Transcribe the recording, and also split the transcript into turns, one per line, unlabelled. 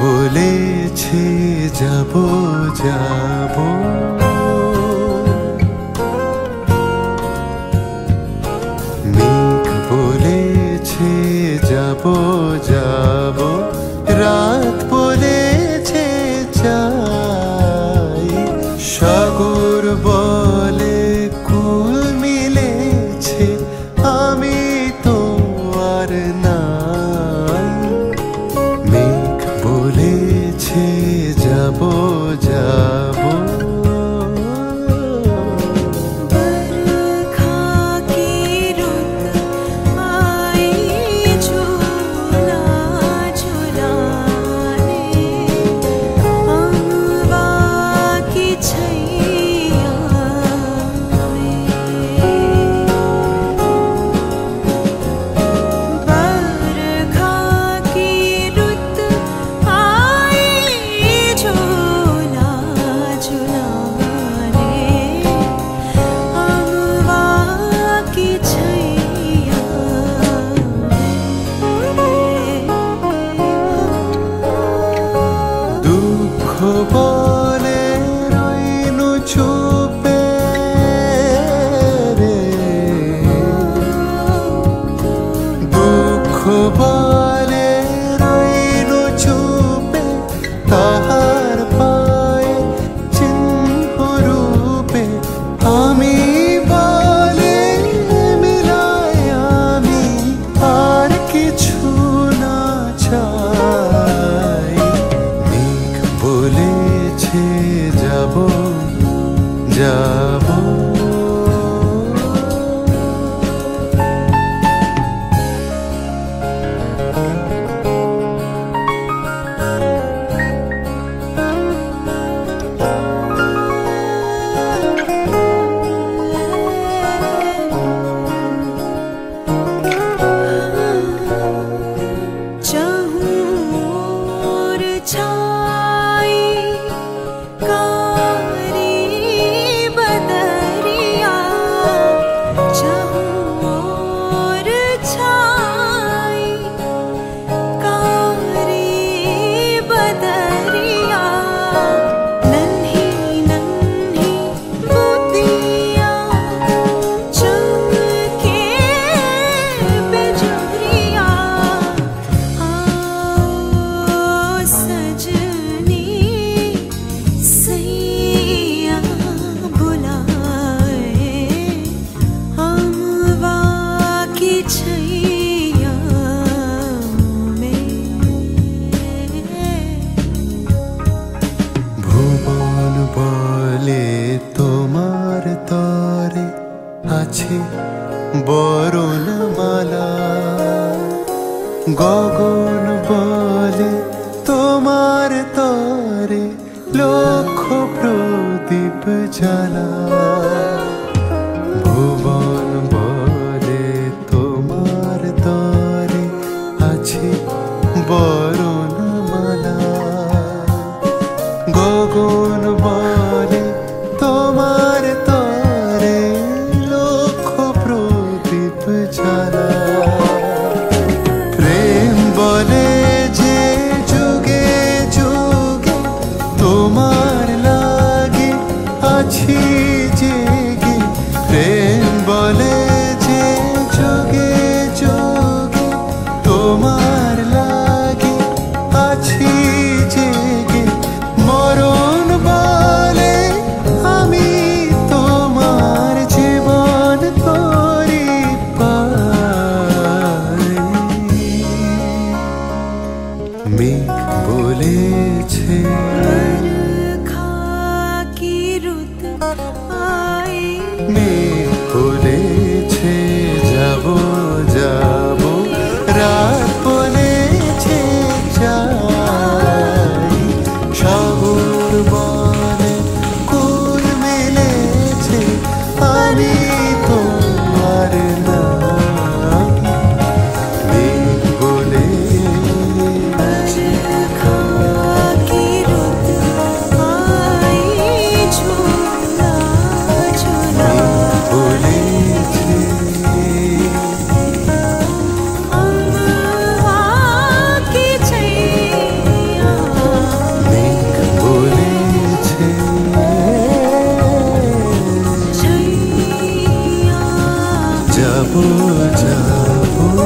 বলেছে যাব যাব, মেঘ বলেছে যাব যাব, রাত বলেছে চাই, সাগর বলে কুল মিলেছে, আমি তো আর নাই। মেঘ বলেছে যাব যাব, বলে রইনু চুপে রে, দুঃখ বলে রইনু চুপে, তাহার পায়ে চিহ্ন রূপে, আমি বলে মিলাই আমি আর কিছু না চাই। বলেছে যাব যাব, তোমার তরে আছে বরণমালা, গগন বলে তোমার তরে লক্ষ প্রদীপ জ্বালা, ভুবন বলে তোমার তরে আছে বরণমালা, গগন বলে তোমার তরে লক্ষ প্রদীপ জ্বালা, প্রেম বলে যে যুগে যুগে তোমার লাগে আছি যে যাবো